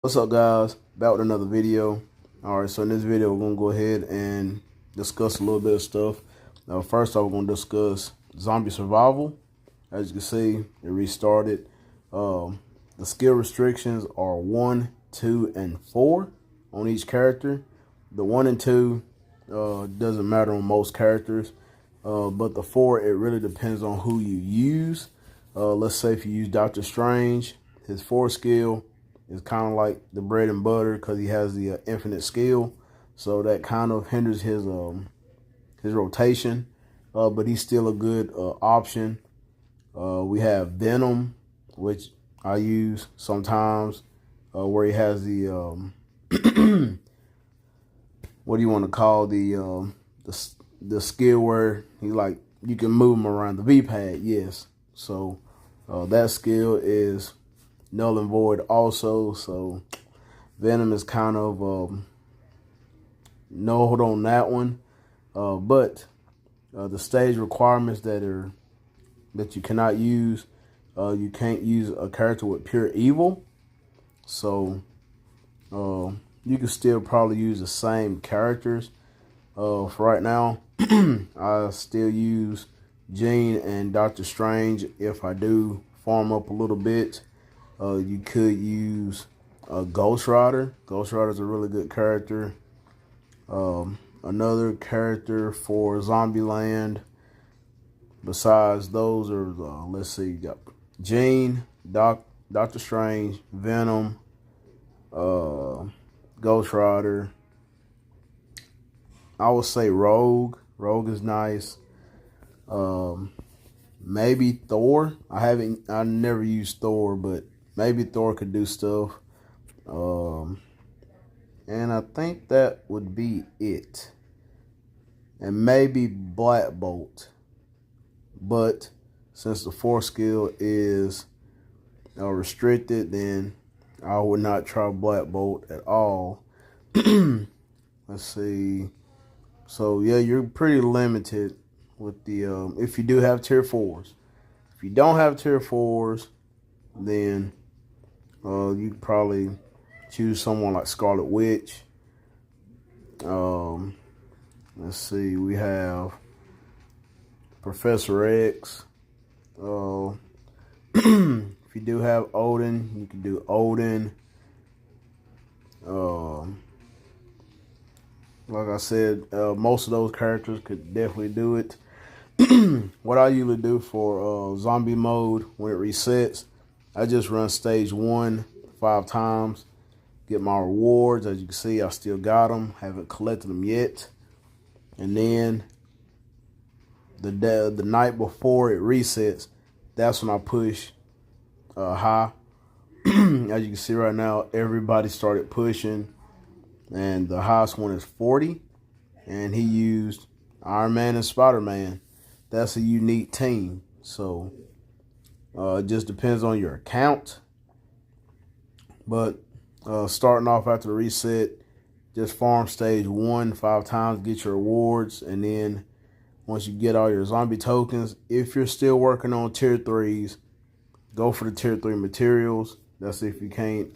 What's up, guys? Back with another video. All right, so in this video we're gonna go ahead and discuss a little bit of stuff. Now first off, we're gonna discuss zombie survival. As you can see, it restarted. The skill restrictions are 1, 2, and 4 on each character. The 1 and 2 doesn't matter on most characters, but the 4, it really depends on who you use. Let's say if you use Doctor Strange, his 4 skill is kind of like the bread and butter because he has the infinite skill, so that kind of hinders his rotation. But he's still a good option. We have Venom, which I use sometimes, where he has the what do you want to call the skill where he like you can move him around the V pad. Yes, so that skill is null and void also. So Venom is kind of no hold on that one. But the stage requirements that you cannot use, you can't use a character with pure evil. So you can still probably use the same characters. For right now, I still use Jean and Doctor Strange. If I do farm up a little bit, you could use Ghost Rider. Ghost Rider is a really good character. Another character for Zombieland besides those are, let's see, Jean, Doctor Strange, Venom, Ghost Rider. I would say Rogue. Rogue is nice. Maybe Thor. I never used Thor, but maybe Thor could do stuff. And I think that would be it. And maybe Black Bolt. But since the 4 skill is restricted, then I would not try Black Bolt at all. Let's see. So yeah, you're pretty limited with the if you do have tier 4s. If you don't have tier 4s, then you could probably choose someone like Scarlet Witch. Let's see, we have Professor X. If you do have Odin, you can do Odin. Like I said, most of those characters could definitely do it. What I usually do for zombie mode when it resets, I just run stage 1 5 times, get my rewards. As you can see, I still got them, haven't collected them yet. And then the night before it resets, that's when I push high. As you can see right now, everybody started pushing, and the highest one is 40. And he used Iron Man and Spider-Man. That's a unique team. So it just depends on your account. But starting off after the reset, just farm stage 1 5 times, get your rewards, and then once you get all your zombie tokens, if you're still working on tier 3s, go for the tier 3 materials. That's if you can't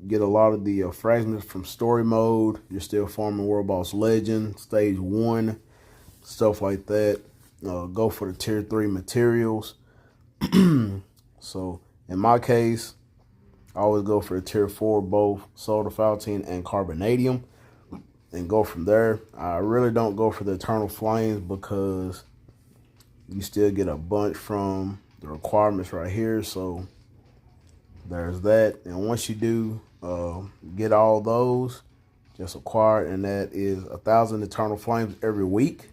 get a lot of the fragments from story mode. You're still farming World Boss Legend, stage 1, stuff like that. Go for the tier 3 materials. So in my case, I always go for the tier 4, both Soda Fountain and Carbonadium, and go from there. I really don't go for the Eternal Flames because you still get a bunch from the requirements right here. So there's that. And once you do get all those, just acquire, and that is 1,000 Eternal Flames every week.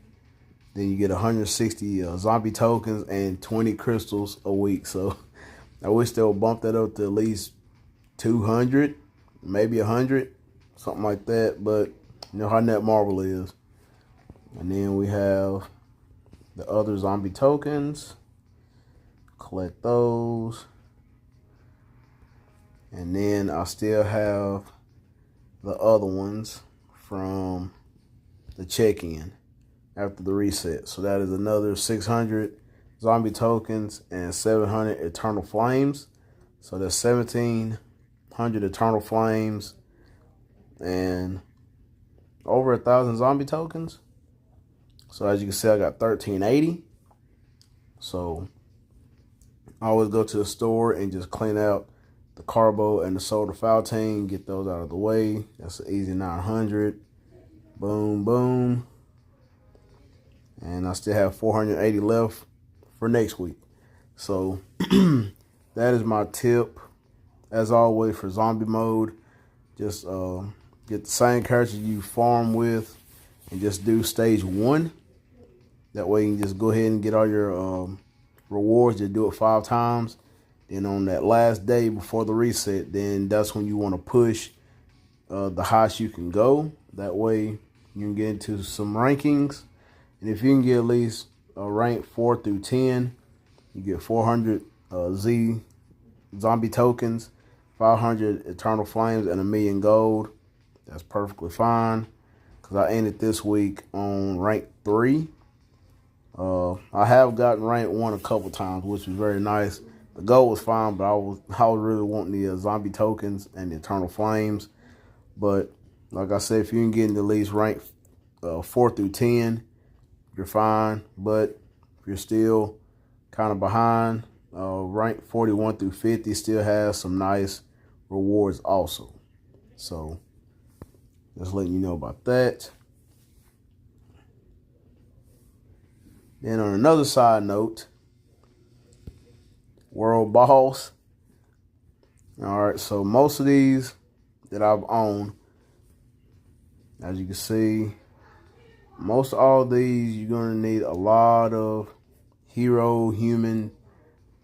Then you get 160 zombie tokens and 20 crystals a week. So I wish they would bump that up to at least 200, maybe 100, something like that. But you know how Netmarble is. And then we have the other zombie tokens. Collect those. And then I still have the other ones from the check-in after the reset. So that is another 600 zombie tokens and 700 Eternal Flames. So that's 17 100 Eternal Flames, and over 1,000 zombie tokens. So as you can see, I got 1380. So I always go to the store and just clean out the carbo and the soda fountain, get those out of the way. That's an easy 900. Boom, boom. And I still have 480 left for next week. So that is my tip. As always, for zombie mode, just get the same characters you farm with and just do stage 1. That way you can just go ahead and get all your rewards. Just do it 5 times. Then on that last day before the reset, then that's when you want to push the highest you can go. That way you can get into some rankings. And if you can get at least rank 4 through 10, you get 400 Z zombie tokens, 500 Eternal Flames, and 1,000,000 gold. That's perfectly fine, because I ended this week on rank 3. I have gotten rank 1 a couple times, which was very nice. The gold was fine, but I was really wanting the zombie tokens and the Eternal Flames. But like I said, if you can get into at least rank 4 through 10, you're fine. But if you're still kind of behind, rank 41 through 50 still has some nice rewards also. So just letting you know about that. Then on another side note, World Boss. All right, so most of these that I've owned, as you can see, most all of these you're gonna need a lot of hero, human,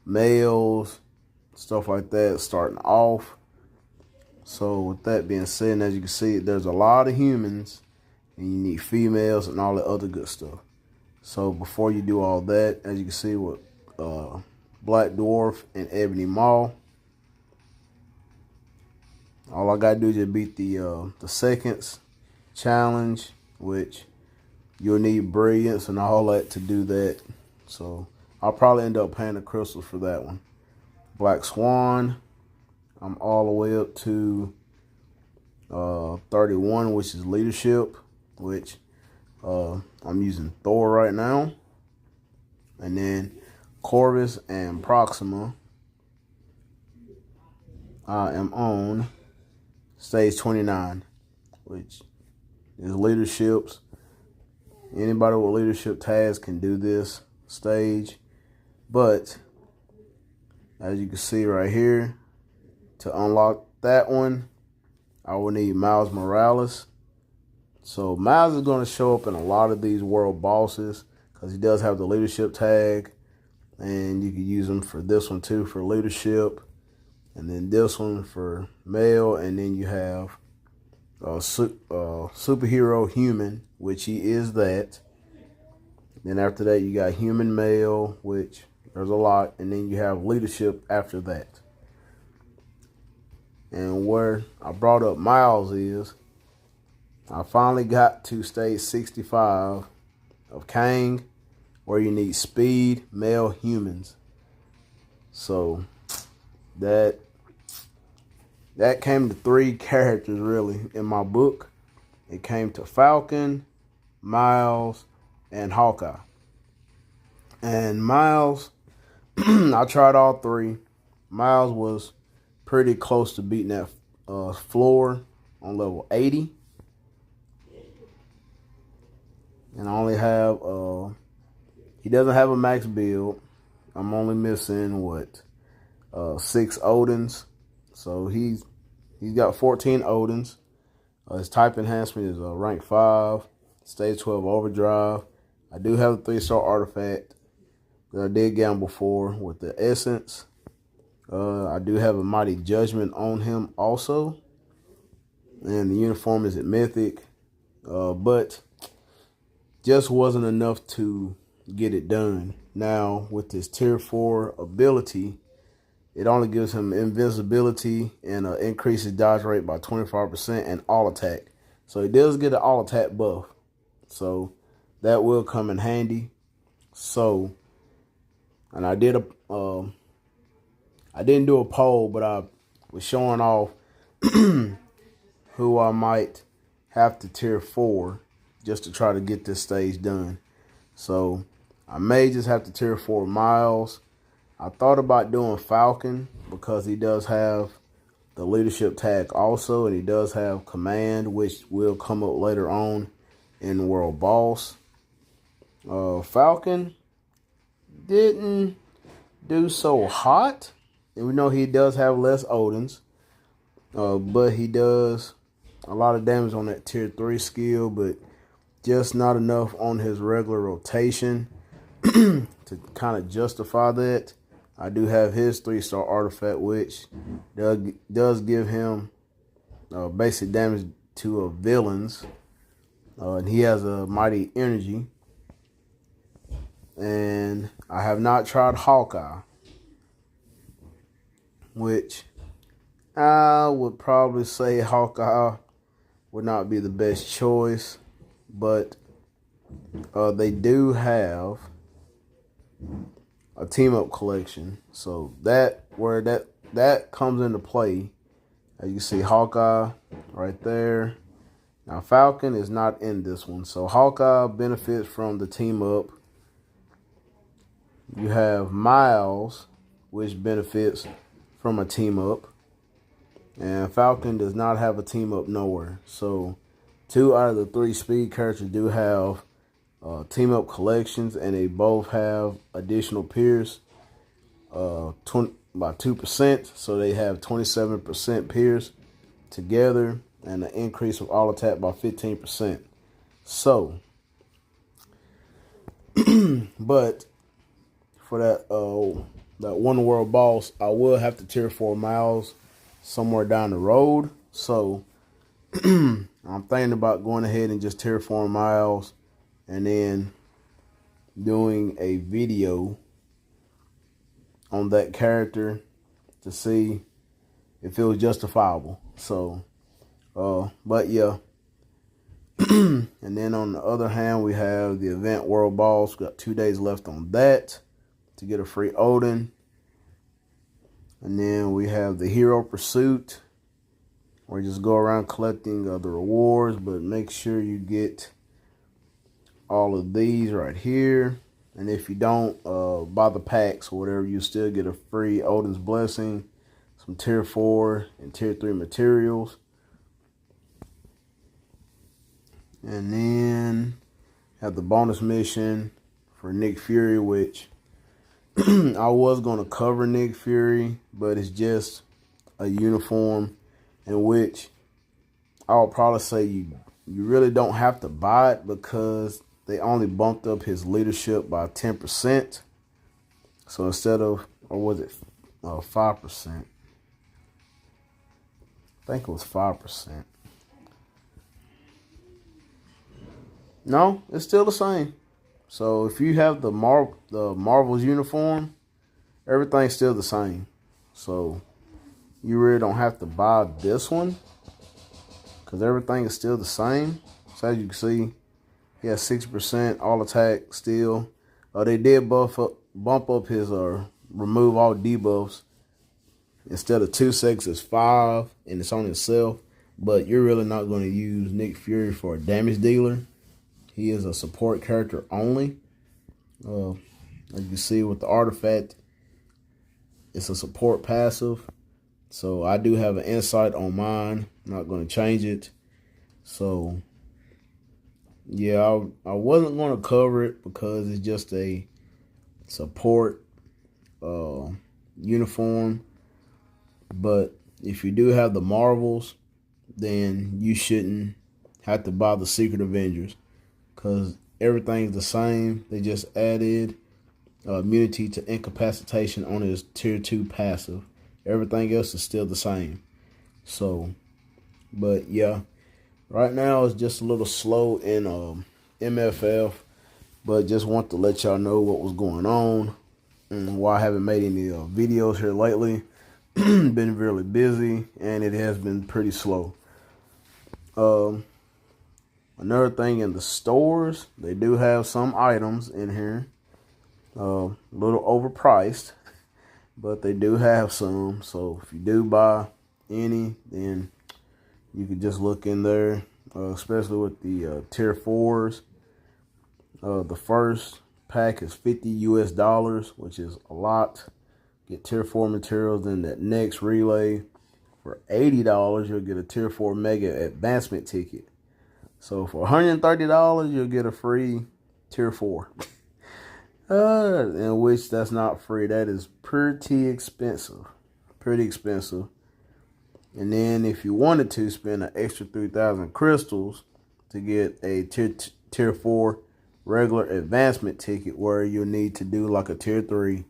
males, stuff like that starting off. So with that being said, as you can see, there's a lot of humans and you need females and all the other good stuff. So before you do all that, as you can see with Black Dwarf and Ebony Maw, all I gotta do is just beat the seconds challenge, which you'll need brilliance and all that to do that. So I'll probably end up paying the crystals for that one. Black Swan, I'm all the way up to 31, which is leadership, which I'm using Thor right now. And then Corvus and Proxima, I am on stage 29, which is leaderships. Anybody with leadership tags can do this stage. But as you can see right here, to unlock that one, I will need Miles Morales. So Miles is going to show up in a lot of these world bosses because he does have the leadership tag. And you can use them for this one too for leadership. And then this one for male. And then you have superhero human, which he is that. Then after that you got human male, which there's a lot. And then you have leadership after that. And where I brought up Miles is, I finally got to stage 65 of Kang, where you need speed, male humans. So that came to 3 characters really in my book. It came to Falcon, Miles, and Hawkeye. And Miles, I tried all 3. Miles was pretty close to beating that floor on level 80. And I only have, he doesn't have a max build. I'm only missing, 6 Odins. So he's got 14 Odins. His type enhancement is rank 5, stage 12 overdrive. I do have a 3-star artifact that I did gamble for with the essence. I do have a mighty judgment on him also. And the uniform is at mythic. But just wasn't enough to get it done. Now with this tier 4 ability, it only gives him invincibility and increases dodge rate by 25% and all attack. So he does get an all attack buff. So that will come in handy. So, and I didn't do a poll, but I was showing off who I might have to tier 4 just to try to get this stage done. So I may just have to tier 4 Miles. I thought about doing Falcon because he does have the leadership tag also, and he does have command, which will come up later on in World Boss. Falcon didn't do so hot, and we know he does have less Odins, but he does a lot of damage on that tier 3 skill, but just not enough on his regular rotation to kind of justify that. I do have his 3-star artifact, which does give him basic damage to villains. And he has a mighty energy. And I have not tried Hawkeye, which I would probably say Hawkeye would not be the best choice. But they do have a team up collection, so that comes into play. As you see, Hawkeye right there. Now Falcon is not in this one, so Hawkeye benefits from the team up. You have Miles, which benefits from a team up, and Falcon does not have a team up nowhere. So 2 out of the 3 speed characters do have team up collections, and they both have additional Pierce by 2%, so they have 27% Pierce together, and an increase of all attack by 15%. So, but for that one World Boss, I will have to tier 4 Miles somewhere down the road. So I'm thinking about going ahead and just tier 4 Miles, and then doing a video on that character to see if it was justifiable. So, but yeah. And then on the other hand, we have the event World Boss. We got 2 days left on that to get a free Odin. And then we have the Hero Pursuit, where you just go around collecting the rewards, but make sure you get all of these right here. And if you don't buy the packs or whatever, you still get a free Odin's Blessing, some tier 4 and tier 3 materials. And then have the bonus mission for Nick Fury, which I was going to cover Nick Fury, but it's just a uniform in which I would probably say you really don't have to buy it, because they only bumped up his leadership by 10%. So instead of, or was it 5%? I think it was 5%. No, it's still the same. So if you have the Marvel's uniform, everything's still the same. So you really don't have to buy this one, because everything is still the same. So as you can see, he has 60% all attack still. They did bump up his remove all debuffs. Instead of 2 seconds, it's 5, and it's on himself. But you're really not going to use Nick Fury for a damage dealer. He is a support character only. As you can see with the artifact, it's a support passive. So I do have an insight on mine. I'm not going to change it. So yeah, I wasn't going to cover it because it's just a support uniform. But if you do have the Marvels, then you shouldn't have to buy the Secret Avengers, because everything's the same. They just added immunity to incapacitation on his tier 2 passive. Everything else is still the same. So, but yeah, right now it's just a little slow in MFF, but just want to let y'all know what was going on and why I haven't made any videos here lately. Been really busy, and it has been pretty slow. Another thing, in the stores, they do have some items in here, a little overpriced, but they do have some. So if you do buy any, then you could just look in there, especially with the tier 4s. The first pack is $50 US, which is a lot. Get tier 4 materials. Then that next relay for $80, you'll get a tier 4 mega advancement ticket. So for $130, you'll get a free tier 4. In which that's not free. That is pretty expensive. Pretty expensive. And then if you wanted to spend an extra 3,000 crystals to get a tier 4 regular advancement ticket, where you'll need to do like a tier 3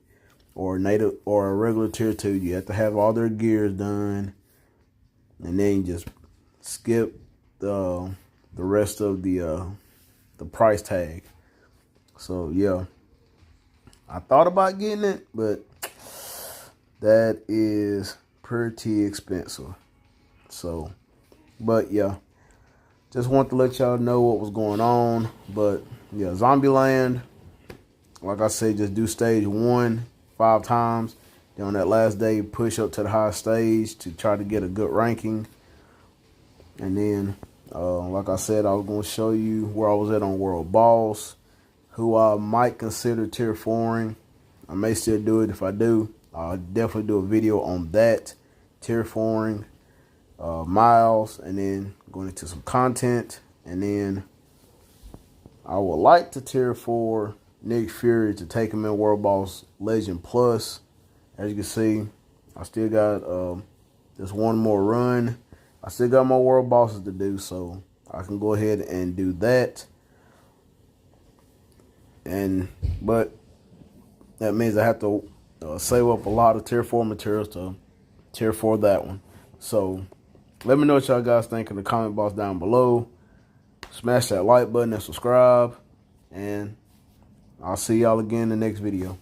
or native or a regular tier 2. You have to have all their gears done, and then you just skip the rest of the price tag. So yeah, I thought about getting it, but that is pretty expensive. So, but yeah, just want to let y'all know what was going on. But yeah, Zombieland, like I said, just do stage 1 5 times. Then on that last day, push up to the high stage to try to get a good ranking. And then, like I said, I was going to show you where I was at on World Boss, who I might consider tier 4ing. I may still do it. If I do, I'll definitely do a video on that, tier 4ing, Miles, and then going into some content. And then I would like to tier 4 Nick Fury to take him in World Boss Legend Plus. As you can see, I still got just one more run. I still got more World Bosses to do, so I can go ahead and do that. But that means I have to save up a lot of tier 4 materials to tier 4 that one. So let me know what y'all guys think in the comment box down below. Smash that like button and subscribe. And I'll see y'all again in the next video.